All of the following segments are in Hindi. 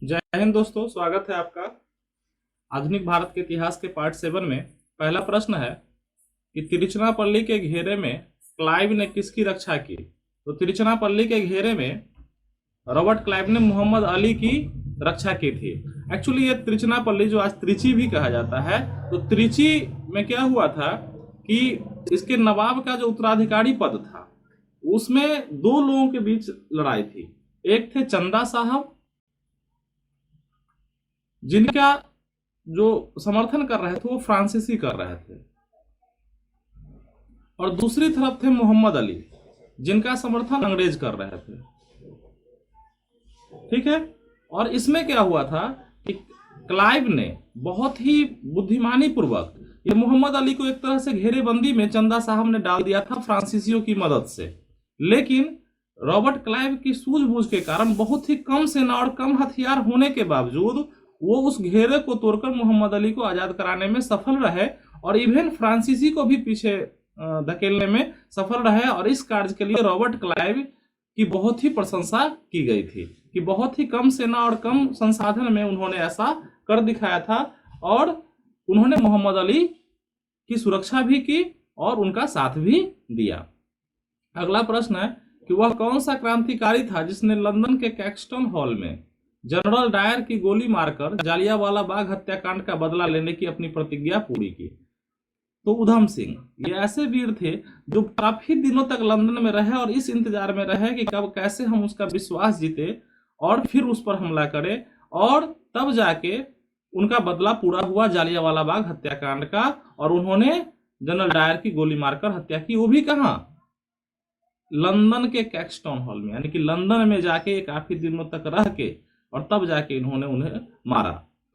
जय हिंद दोस्तों, स्वागत है आपका। आधुनिक भारत के इतिहास के पार्ट 7 में पहला प्रश्न है कि तिरुचिरापल्ली के घेरे में क्लाइव ने किसकी रक्षा की। तो तिरुचिरापल्ली के घेरे में रॉबर्ट क्लाइव ने मोहम्मद अली की रक्षा की थी। एक्चुअली ये तिरुचिरापल्ली जो आज त्रिची भी कहा जाता है, तो त्रिची में क्या हुआ था कि इसके नवाब का जो उत्तराधिकारी पद था उसमें दो लोगों के बीच लड़ाई थी। एक थे चंदा साहब, जिनका जो समर्थन कर रहे थे वो फ्रांसीसी कर रहे थे, और दूसरी तरफ थे मोहम्मद अली, जिनका समर्थन अंग्रेज कर रहे थे। ठीक है। और इसमें क्या हुआ था कि क्लाइव ने बहुत ही बुद्धिमानी पूर्वक ये मोहम्मद अली को एक तरह से घेरेबंदी में चंदा साहब ने डाल दिया था फ्रांसीसियों की मदद से। लेकिन रॉबर्ट क्लाइव की सूझबूझ के कारण बहुत ही कम सेना और कम हथियार होने के बावजूद वो उस घेरे को तोड़कर मोहम्मद अली को आजाद कराने में सफल रहे, और इवन फ्रांसीसी को भी पीछे धकेलने में सफल रहे। और इस कार्य के लिए रॉबर्ट क्लाइव की बहुत ही प्रशंसा की गई थी कि बहुत ही कम सेना और कम संसाधन में उन्होंने ऐसा कर दिखाया था, और उन्होंने मोहम्मद अली की सुरक्षा भी की और उनका साथ भी दिया। अगला प्रश्न है कि वह कौन सा क्रांतिकारी था जिसने लंदन के कैक्सटन हॉल में जनरल डायर की गोली मारकर जालियांवाला बाग हत्याकांड का बदला लेने की अपनी प्रतिज्ञा पूरी की। तो उधम सिंह। ये ऐसे वीर थे जो काफी दिनों तक लंदन में रहे और इस इंतजार में रहे कि कब कैसे हम उसका विश्वास जीते और फिर उस पर हमला करें, और तब जाके उनका बदला पूरा हुआ जालियांवाला बाग हत्याकांड का, और उन्होंने जनरल डायर की गोली मारकर हत्या की। वो भी कहाँ? लंदन के कैक्सटन हॉल में, यानी कि लंदन में जाके काफी दिनों तक रह के और तब जाके इन्होंने उन्हें मारा।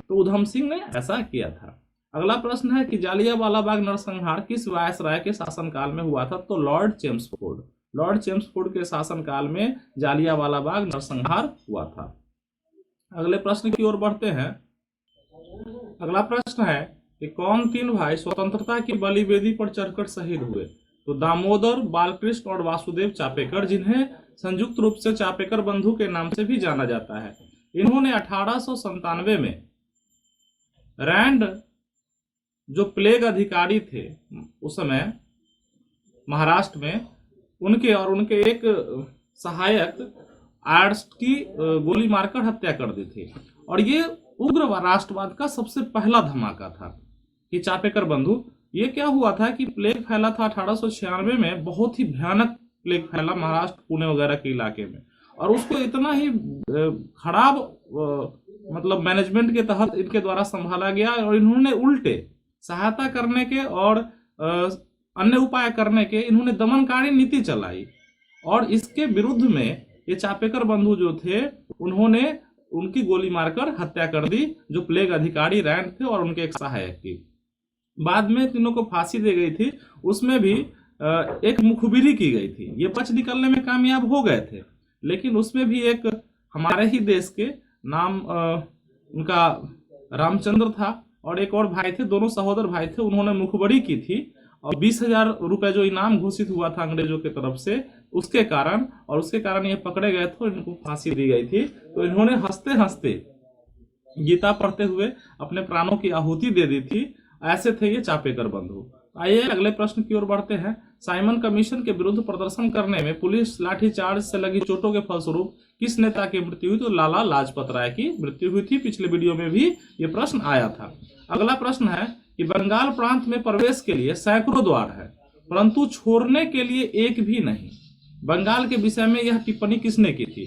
तो उधम सिंह ने ऐसा किया था। अगला प्रश्न है कि जालियांवाला बाग नरसंहार किस वायसराय के शासनकाल में हुआ था। तो लॉर्ड चेम्सफोर्ड। लॉर्ड चेम्सफोर्ड के शासनकाल में जालियांवाला बाग नरसंहार हुआ था। अगले प्रश्न की ओर बढ़ते हैं। अगला प्रश्न है कि कौन तीन भाई स्वतंत्रता की बलिवेदी पर चढ़कर शहीद हुए। तो दामोदर, बालकृष्ण और वासुदेव चापेकर, जिन्हें संयुक्त रूप से चापेकर बंधु के नाम से भी जाना जाता है। इन्होंने 1897 में रैंड, जो प्लेग अधिकारी थे उस समय महाराष्ट्र में, उनके और उनके एक सहायक आर्ट्स की गोली मारकर हत्या कर दी थी। और ये उग्र राष्ट्रवाद का सबसे पहला धमाका था कि चापेकर बंधु। ये क्या हुआ था कि प्लेग फैला था 1896 में, बहुत ही भयानक प्लेग फैला महाराष्ट्र, पुणे वगैरह के इलाके में, और उसको इतना ही खराब मतलब मैनेजमेंट के तहत इनके द्वारा संभाला गया, और इन्होंने उल्टे सहायता करने के और अन्य उपाय करने के इन्होंने दमनकारी नीति चलाई। और इसके विरुद्ध में ये चापेकर बंधु जो थे उन्होंने उनकी गोली मारकर हत्या कर दी, जो प्लेग अधिकारी रैंड थे और उनके एक सहायक की। बाद में तीनों को फांसी दी गई थी, उसमें भी एक मुखबिरी की गई थी। ये बच निकलने में कामयाब हो गए थे, लेकिन उसमें भी एक हमारे ही देश के नाम उनका रामचंद्र था और एक और भाई थे, दोनों सहोदर भाई थे, उन्होंने मुखबरी की थी और 20,000 रुपए जो इनाम घोषित हुआ था अंग्रेजों की तरफ से, उसके कारण ये पकड़े गए थे और इनको फांसी दी गई थी। तो इन्होंने हंसते हंसते गीता पढ़ते हुए अपने प्राणों की आहुति दे दी थी। ऐसे थे ये चापेकर बंधु। आइए अगले प्रश्न की ओर बढ़ते हैं। साइमन कमीशन के विरुद्ध प्रदर्शन करने में पुलिस लाठीचार्ज से लगी चोटों के फलस्वरूप किस नेता की मृत्यु हुई। तो लाला लाजपत राय की मृत्यु हुई थी। पिछले वीडियो में भी ये प्रश्न आया था। अगला प्रश्न है कि बंगाल प्रांत में प्रवेश के लिए सैकड़ों द्वार है, परंतु छोड़ने के लिए एक भी नहीं। बंगाल के विषय में यह टिप्पणी किसने की थी?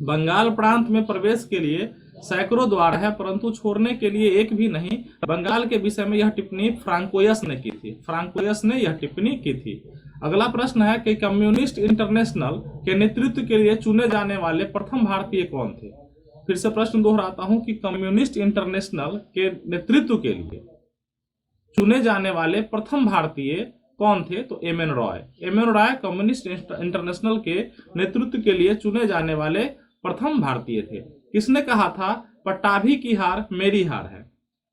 बंगाल प्रांत में प्रवेश के लिए सैकड़ों द्वार है, परंतु छोड़ने के लिए एक भी नहीं। बंगाल के विषय में यह टिप्पणी फ्रांकोयस ने की थी। फ्रांकोयस ने यह टिप्पणी की थी। अगला प्रश्न है कि कम्युनिस्ट इंटरनेशनल के नेतृत्व के लिए चुने जाने वाले प्रथम भारतीय कौन थे। फिर से प्रश्न दोहराता हूं कि कम्युनिस्ट इंटरनेशनल के नेतृत्व के लिए चुने जाने वाले प्रथम भारतीय कौन थे। तो M N Roy. M N Roy Communist International के नेतृत्व के लिए चुने जाने वाले प्रथम भारतीय थे। किसने कहा था पट्टाभी की हार मेरी हार है।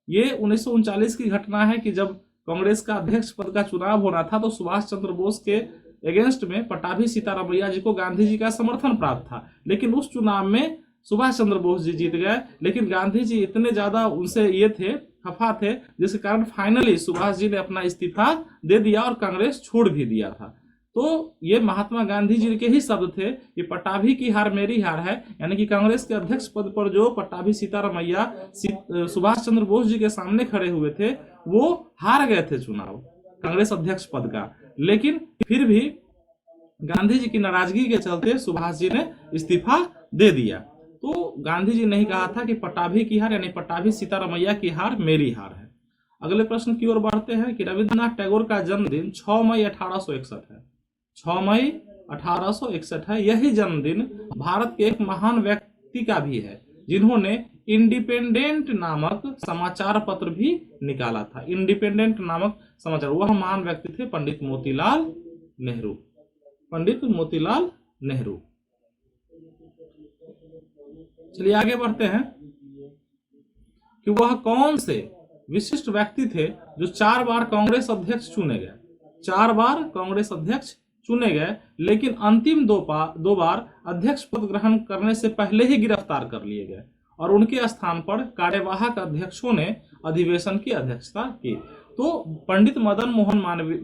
ये 1939 की घटना है कि जब कांग्रेस का अध्यक्ष पद का चुनाव होना था तो सुभाष चंद्र बोस के अगेंस्ट में पट्टाभी सीतारामैया जी को गांधी जी का समर्थन प्राप्त था, लेकिन उस चुनाव में सुभाष चंद्र बोस जी जीत गए, लेकिन गांधी जी इतने ज्यादा उनसे ये थे, खफा थे, जिसके कारण फाइनली सुभाष जी ने अपना इस्तीफा दे दिया और कांग्रेस छोड़ भी दिया था। तो ये महात्मा गांधी जी के ही शब्द थे कि पट्टाभी की हार मेरी हार है, यानी कि कांग्रेस के अध्यक्ष पद पर जो पट्टाभी सीतारामैया सुभाष चंद्र बोस जी के सामने खड़े हुए थे, वो हार गए थे चुनाव कांग्रेस अध्यक्ष पद का। लेकिन फिर भी गांधी जी की नाराजगी के चलते सुभाष जी ने इस्तीफा दे दिया। तो गांधी जी ने ही कहा था कि पट्टाभी की हार यानी पट्टाभी सीतारामैया की हार मेरी हार है। अगले प्रश्न की ओर बढ़ते हैं कि रविन्द्रनाथ टैगोर का जन्मदिन 6 मई 1861 है। 6 मई 1861 है। यही जन्मदिन भारत के एक महान व्यक्ति का भी है, जिन्होंने इंडिपेंडेंट नामक समाचार पत्र भी निकाला था। इंडिपेंडेंट नामक समाचार, वह महान व्यक्ति थे पंडित मोतीलाल नेहरू। पंडित मोतीलाल नेहरू। चलिए आगे बढ़ते हैं कि वह कौन से विशिष्ट व्यक्ति थे जो 4 बार कांग्रेस अध्यक्ष चुने गए। 4 बार कांग्रेस अध्यक्ष चुने गए, लेकिन अंतिम दो बार अध्यक्ष पद ग्रहण करने से पहले ही गिरफ्तार कर लिए गए और उनके स्थान पर कार्यवाहक अध्यक्षों ने अधिवेशन की अध्यक्षता की। तो पंडित मदन मोहन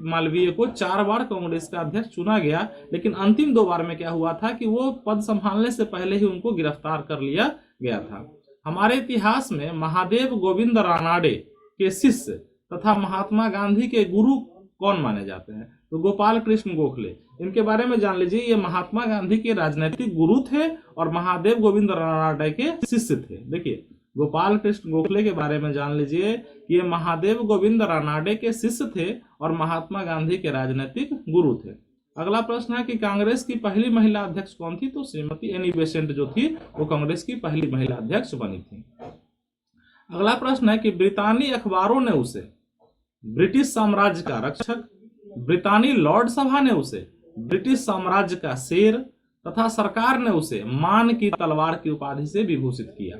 मालवीय को 4 बार कांग्रेस का अध्यक्ष चुना गया, लेकिन अंतिम 2 बार में क्या हुआ था कि वो पद संभालने से पहले ही उनको गिरफ्तार कर लिया गया था। हमारे इतिहास में महादेव गोविंद रानाडे के शिष्य तथा महात्मा गांधी के गुरु कौन माने जाते हैं? तो गोपाल कृष्ण गोखले। इनके बारे में जान लीजिए, ये महात्मा गांधी के राजनीतिक गुरु थे और महादेव गोविंद रानाडे के शिष्य थे। देखिए, गोपाल कृष्ण गोखले के बारे में जान लीजिए कि ये महादेव गोविंद रानाडे के शिष्य थे और महात्मा गांधी के राजनीतिक गुरु थे। अगला प्रश्न है कि कांग्रेस की पहली महिला अध्यक्ष कौन थी? तो श्रीमती एनी बेसेंट जो थी वो कांग्रेस की पहली महिला अध्यक्ष बनी थी। अगला प्रश्न है कि ब्रितानी अखबारों ने उसे ब्रिटिश साम्राज्य का रक्षक, ब्रितानी लॉर्ड सभा ने उसे ब्रिटिश साम्राज्य का शेर तथा सरकार ने उसे मान की तलवार की उपाधि से विभूषित किया।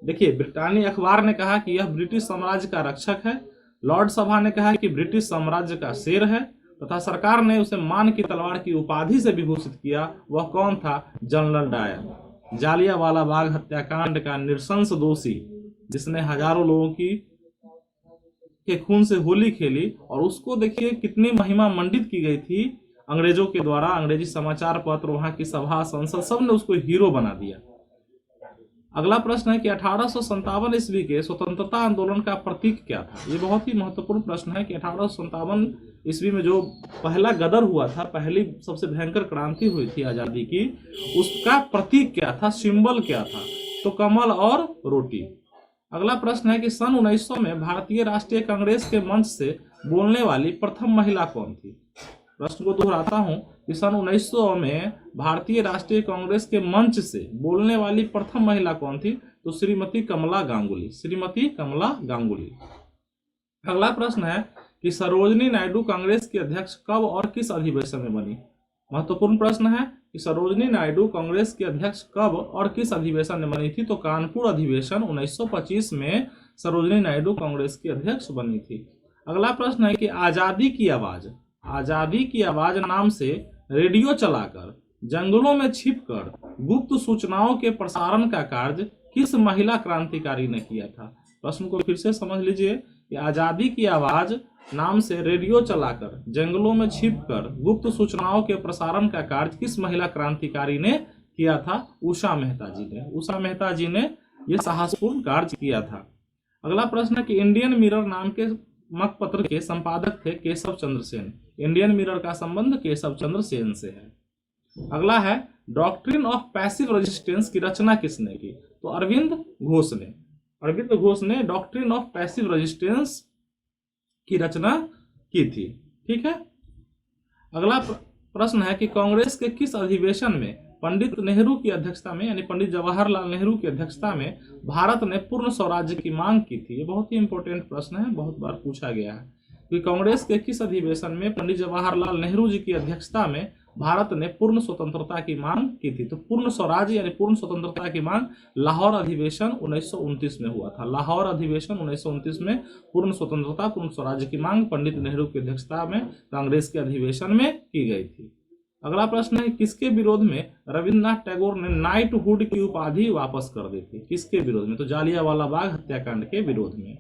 देखिए, ब्रिटानी अखबार ने कहा कि यह ब्रिटिश साम्राज्य का रक्षक है, लॉर्ड सभा ने कहा कि ब्रिटिश साम्राज्य का शेर है तथा सरकार ने उसे मान की तलवार की उपाधि से विभूषित किया। वह कौन था? जनरल डायर, जालियांवाला बाग हत्याकांड का नृशंस दोषी, जिसने हजारों लोगों के खून से होली खेली। और उसको देखिए कितनी महिमा मंडित की गई थी अंग्रेजों के द्वारा। अंग्रेजी समाचार पत्र, वहां की सभा, संसद, सब ने उसको हीरो बना दिया। अगला प्रश्न है कि 1857 ईस्वी के स्वतंत्रता आंदोलन का प्रतीक क्या था? ये बहुत ही महत्वपूर्ण प्रश्न है कि 1857 ईस्वी में जो पहला गदर हुआ था, पहली सबसे भयंकर क्रांति हुई थी आजादी की, उसका प्रतीक क्या था, सिंबल क्या था? तो कमल और रोटी। अगला प्रश्न है कि सन 1900 में भारतीय राष्ट्रीय कांग्रेस के मंच से बोलने वाली प्रथम महिला कौन थी? प्रश्न को दोहराता हूं कि सन 1900 में भारतीय राष्ट्रीय कांग्रेस के मंच से बोलने वाली प्रथम महिला कौन थी? तो श्रीमती कमला गांगुली। श्रीमती कमला गांगुली। अगला प्रश्न है कि सरोजनी नायडू कांग्रेस की अध्यक्ष कब और किस अधिवेशन में बनी? महत्वपूर्ण प्रश्न है कि सरोजनी नायडू कांग्रेस की अध्यक्ष कब और किस अधिवेशन में बनी थी? तो कानपुर अधिवेशन 1925 में सरोजनी नायडू कांग्रेस की अध्यक्ष बनी थी। अगला प्रश्न है कि आजादी की आवाज नाम से रेडियो चलाकर जंगलों में छिपकर गुप्त सूचनाओं के प्रसारण का कार्य किस महिला क्रांतिकारी ने किया था? प्रश्न को फिर से समझ लीजिए कि आजादी की आवाज नाम से रेडियो चलाकर जंगलों में छिपकर गुप्त सूचनाओं के प्रसारण का कार्य किस महिला क्रांतिकारी ने किया था? उषा मेहता जी ने। उषा मेहता जी ने यह साहसपूर्ण कार्य किया था। अगला प्रश्न है कि इंडियन मिरर नाम के मकपत्र के संपादक थे केशव चंद्र सेन। इंडियन मिरर का संबंध केशव चंद्र सेन से है। अगला है डॉक्ट्रिन ऑफ पैसिव रेजिस्टेंस की रचना किसने की? तो अरविंद घोष ने। अरविंद घोष ने डॉक्ट्रिन ऑफ पैसिव रेजिस्टेंस की रचना की थी। ठीक है। अगला प्रश्न है कि कांग्रेस के किस अधिवेशन में पंडित नेहरू की अध्यक्षता में, यानी पंडित जवाहरलाल नेहरू की अध्यक्षता में भारत ने पूर्ण स्वराज्य की मांग की थी? ये बहुत ही इंपॉर्टेंट प्रश्न है, बहुत बार पूछा गया है कि कांग्रेस के किस अधिवेशन में पंडित जवाहरलाल नेहरू जी की अध्यक्षता में भारत ने पूर्ण स्वतंत्रता की मांग की थी? तो पूर्ण स्वराज्य यानी पूर्ण स्वतंत्रता की मांग लाहौर अधिवेशन 1929 में हुआ था। लाहौर अधिवेशन 1929 में पूर्ण स्वतंत्रता, पूर्ण स्वराज्य की मांग पंडित नेहरू की अध्यक्षता में कांग्रेस के अधिवेशन में की गई थी। अगला प्रश्न है, किसके विरोध में रविन्द्रनाथ टैगोर ने नाइटहुड की उपाधि वापस कर दी थी? किसके विरोध में? तो जालियांवाला बाग हत्याकांड के विरोध में।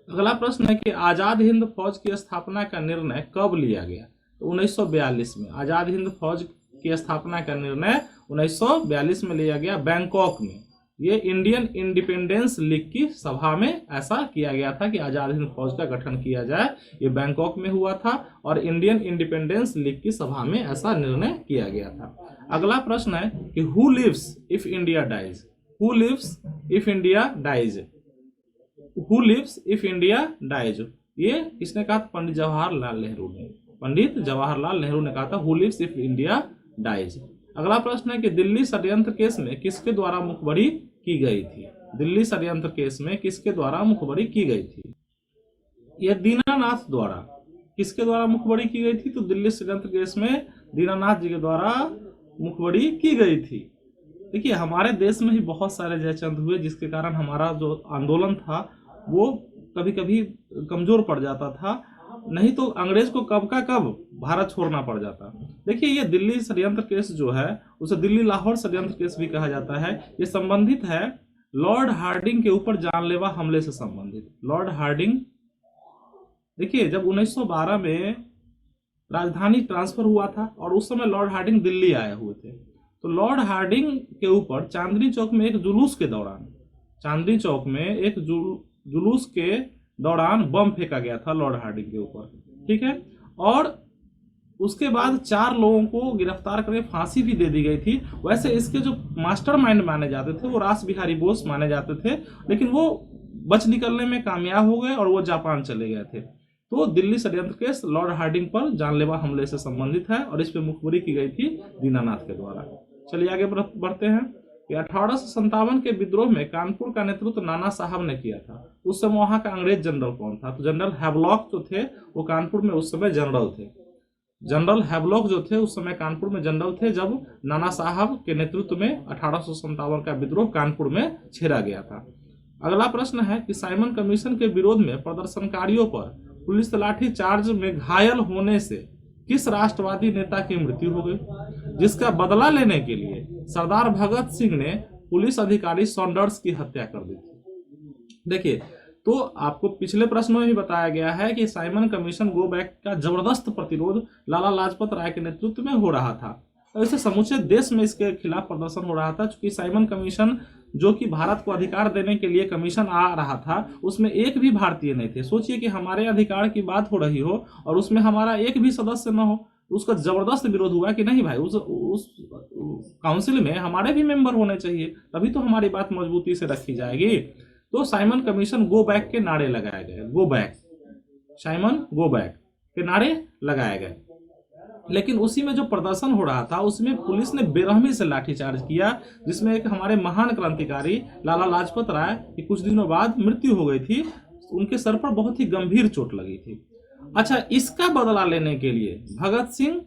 अगला प्रश्न है कि आजाद हिंद फौज की स्थापना का निर्णय कब लिया गया? तो 1942 में। आजाद हिंद फौज की स्थापना का निर्णय 1942 में लिया गया, बैंकॉक में। ये इंडियन इंडिपेंडेंस लीग की सभा में ऐसा किया गया था कि आजाद हिंद फौज का गठन किया जाए। ये बैंकॉक में हुआ था और इंडियन इंडिपेंडेंस लीग की सभा में ऐसा निर्णय किया गया था। अगला प्रश्न है कि who lives if India dies? Who lives if India dies? Who lives if India dies, ये किसने कहा? पंडित जवाहरलाल नेहरू ने। पंडित जवाहरलाल नेहरू ने कहा था who lives if India dies. अगला प्रश्न है कि दिल्ली षड्यंत्र केस में किसके द्वारा मुखबरी की गई थी? दिल्ली षड्यंत्र केस में किसके द्वारा मुखबरी की गई थी? यह दीनानाथ द्वारा। किसके द्वारा मुखबरी की गई थी? तो दिल्ली षड्यंत्र केस में दीनानाथ जी के द्वारा मुखबरी की गई थी। देखिए, हमारे देश में ही बहुत सारे जयचंद हुए, जिसके कारण हमारा जो आंदोलन था वो कभी कभी कमजोर पड़ जाता था, नहीं तो अंग्रेज को कब का कब भारत छोड़ना पड़ जाता। देखिए, ये दिल्ली षड्यंत्र केस जो है उसे दिल्ली लाहौर षड्यंत्र केस भी कहा जाता है। ये संबंधित है लॉर्ड हार्डिंग के ऊपर जानलेवा हमले से संबंधित। लॉर्ड हार्डिंग, देखिए, जब 1912 में राजधानी ट्रांसफर हुआ था और उस समय लॉर्ड हार्डिंग दिल्ली आए हुए थे, तो लॉर्ड हार्डिंग के ऊपर चांदनी चौक में एक जुलूस के दौरान, चांदनी चौक में एक जुलूस के दौरान बम फेंका गया था लॉर्ड हार्डिंग के ऊपर, ठीक है। और उसके बाद 4 लोगों को गिरफ्तार करके फांसी भी दे दी गई थी। वैसे इसके जो मास्टरमाइंड माने जाते थे वो रास बिहारी बोस माने जाते थे, लेकिन वो बच निकलने में कामयाब हो गए और वो जापान चले गए थे। तो दिल्ली षड्यंत्र केस लॉर्ड हार्डिंग पर जानलेवा हमले से संबंधित है और इस पर मुखबरी की गई थी दीनानाथ के द्वारा। चलिए आगे बढ़ते हैं कि 1857 के विद्रोह में कानपुर का नेतृत्व नाना साहब ने किया था। उस समय वहां का अंग्रेज जनरल कौन था? तो जनरल हैवलॉक जो थे वो कानपुर में उस समय जनरल थे। जनरल हैवलॉक जो थे उस समय कानपुर में जनरल थे जब नाना साहब के नेतृत्व में 1857 का विद्रोह कानपुर में छेड़ा गया था। अगला प्रश्न है कि साइमन कमीशन के विरोध में प्रदर्शनकारियों पर पुलिस लाठी चार्ज में घायल होने से किस राष्ट्रवादी नेता की मृत्यु हो गई, जिसका बदला लेने के लिए सरदार भगत सिंह ने पुलिस अधिकारी सॉन्डर्स की हत्या कर दी थी? देखिए, तो आपको पिछले प्रश्नों में भी बताया गया है कि साइमन कमीशन गो बैक का जबरदस्त प्रतिरोध लाला लाजपत राय के नेतृत्व में हो रहा था। ऐसे समूचे देश में इसके खिलाफ प्रदर्शन हो रहा था, क्योंकि साइमन कमीशन जो कि भारत को अधिकार देने के लिए कमीशन आ रहा था उसमें एक भी भारतीय नहीं थे। सोचिए कि हमारे अधिकार की बात हो रही हो और उसमें हमारा एक भी सदस्य न हो, उसका जबरदस्त विरोध हुआ कि नहीं भाई, उस काउंसिल में हमारे भी मेंबर होने चाहिए, तभी तो हमारी बात मजबूती से रखी जाएगी। तो साइमन कमीशन गो बैक के नारे लगाए गए, go back, Simon go back के नारे लगाए गए। लेकिन उसी में जो प्रदर्शन हो रहा था उसमें पुलिस ने बेरहमी से लाठीचार्ज किया, जिसमें एक हमारे महान क्रांतिकारी लाला लाजपत राय की कुछ दिनों बाद मृत्यु हो गई थी। उनके सर पर बहुत ही गंभीर चोट लगी थी। अच्छा, इसका बदला लेने के लिए भगत सिंह,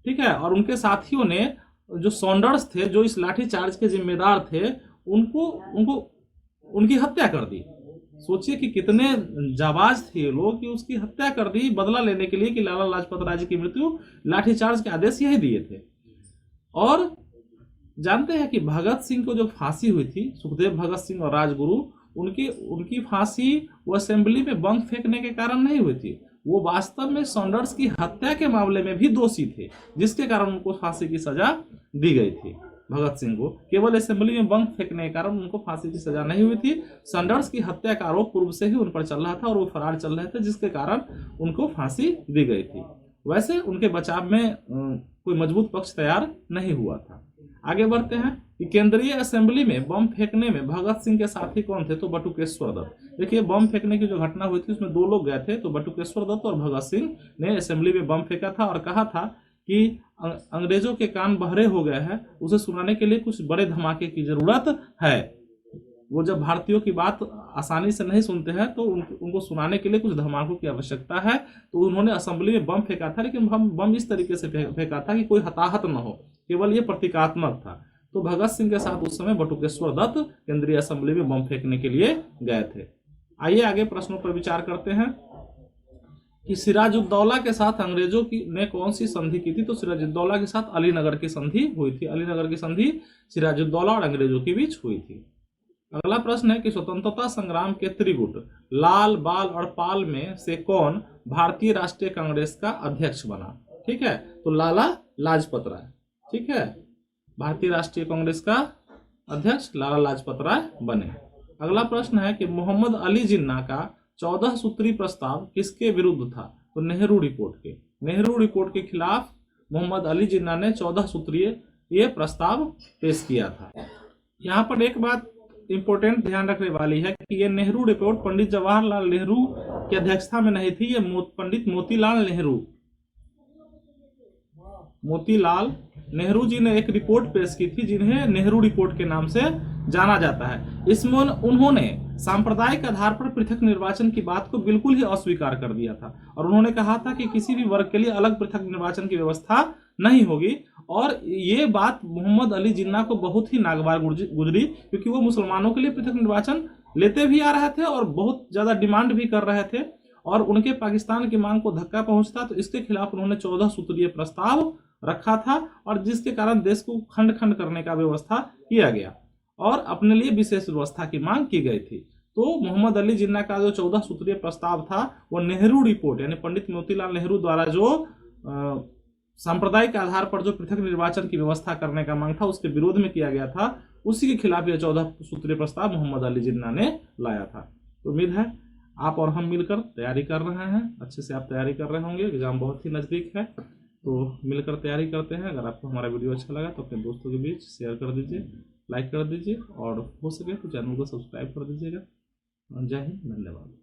ठीक है, और उनके साथियों ने, जो सॉन्डर्स थे, जो इस लाठीचार्ज के जिम्मेदार थे, उनको उनकी हत्या कर दी। सोचिए कि कितने जाबाज थे ये लोग कि उसकी हत्या कर दी बदला लेने के लिए कि लाला लाजपत राय जी की मृत्यु लाठीचार्ज के आदेश यही दिए थे। और जानते हैं कि भगत सिंह को जो फांसी हुई थी, सुखदेव भगत सिंह और राजगुरु, उनकी फांसी वो असेंबली में बम फेंकने के कारण नहीं हुई थी, वो वास्तव में सॉन्डर्स की हत्या के मामले में भी दोषी थे, जिसके कारण उनको फांसी की सजा दी गई थी। भगत सिंह को केवल असेंबली में बम फेंकने के कारण उनको फांसी की सजा नहीं हुई थी। सॉन्डर्स की हत्या का आरोप पूर्व से ही उन पर चल रहा था और वो फरार चल रहे थे, जिसके कारण उनको फांसी दी गई थी। वैसे उनके बचाव में कोई मजबूत पक्ष तैयार नहीं हुआ था। आगे बढ़ते हैं कि केंद्रीय असेंबली में बम फेंकने में भगत सिंह के साथी कौन थे? तो बटुकेश्वर दत्त। देखिए, बम फेंकने की जो घटना हुई थी उसमें 2 लोग गए थे, तो बटुकेश्वर दत्त और भगत सिंह ने असेंबली में बम फेंका था और कहा था कि अंग्रेजों के कान बहरे हो गए हैं, उसे सुनाने के लिए कुछ बड़े धमाके की जरूरत है। वो जब भारतीयों की बात आसानी से नहीं सुनते हैं तो उनको सुनाने के लिए कुछ धमाकों की आवश्यकता है। तो उन्होंने असेंबली में बम फेंका था, लेकिन बम इस तरीके से फेंका था कि कोई हताहत न हो, केवल ये प्रतीकात्मक था। तो भगत सिंह के साथ उस समय बटुकेश्वर दत्त केंद्रीय असेंबली में बम फेंकने के लिए गए थे। आइए आगे प्रश्नों पर विचार करते हैं कि सिराजुद्दौला के साथ अंग्रेजों की ने कौन सी संधि की थी? तो सिराजुद्दौला के साथ अलीनगर की संधि हुई थी। अलीनगर की संधि सिराजुद्दौला और अंग्रेजों के बीच हुई थी। अगला प्रश्न है कि स्वतंत्रता संग्राम के त्रिगुट लाल, बाल और पाल में से कौन भारतीय राष्ट्रीय कांग्रेस का अध्यक्ष बना? ठीक है, तो लाला लाजपत राय। ठीक है, भारतीय राष्ट्रीय कांग्रेस का अध्यक्ष लाला लाजपत राय बने। अगला प्रश्न है कि मोहम्मद अली जिन्ना का 14 सूत्री प्रस्ताव किसके विरुद्ध था? तो नेहरू रिपोर्ट के। नेहरू रिपोर्ट के खिलाफ मोहम्मद अली जिन्ना ने 14 सूत्रीय ये प्रस्ताव पेश किया था। यहाँ पर एक बात इंपॉर्टेंट ध्यान रखने वाली है कि ये नेहरू रिपोर्ट पंडित जवाहरलाल नेहरू की अध्यक्षता में नहीं थी। ये पंडित मोतीलाल नेहरू जी ने एक रिपोर्ट पेश की थी, जिन्हें नेहरू रिपोर्ट के नाम से जाना जाता है। इसमें उन्होंने सांप्रदायिक आधार पर पृथक निर्वाचन की बात को बिल्कुल ही अस्वीकार कर दिया था और उन्होंने कहा था कि किसी भी वर्ग के लिए अलग पृथक निर्वाचन की व्यवस्था नहीं होगी। और ये बात मोहम्मद अली जिन्ना को बहुत ही नागवार गुजरी, क्योंकि वो मुसलमानों के लिए पृथक निर्वाचन लेते भी आ रहे थे और बहुत ज्यादा डिमांड भी कर रहे थे और उनके पाकिस्तान की मांग को धक्का पहुंचता। तो इसके खिलाफ उन्होंने 14 सूत्रीय प्रस्ताव रखा था और जिसके कारण देश को खंड खंड करने का व्यवस्था किया गया और अपने लिए विशेष व्यवस्था की मांग की गई थी। तो मोहम्मद अली जिन्ना का जो 14 सूत्रीय प्रस्ताव था वो नेहरू रिपोर्ट यानी पंडित मोतीलाल नेहरू द्वारा जो सांप्रदायिक आधार पर जो पृथक निर्वाचन की व्यवस्था करने का मांग था उसके विरोध में किया गया था। उसी के खिलाफ यह 14 सूत्रीय प्रस्ताव मोहम्मद अली जिन्ना ने लाया था। तो उम्मीद है आप और हम मिलकर तैयारी कर रहे हैं, अच्छे से आप तैयारी कर रहे होंगे, एग्जाम बहुत ही नज़दीक है। तो मिलकर तैयारी करते हैं। अगर आपको हमारा वीडियो अच्छा लगा तो अपने दोस्तों के बीच शेयर कर दीजिए, लाइक कर दीजिए और हो सके तो चैनल को सब्सक्राइब कर दीजिएगा। जय हिंद, धन्यवाद।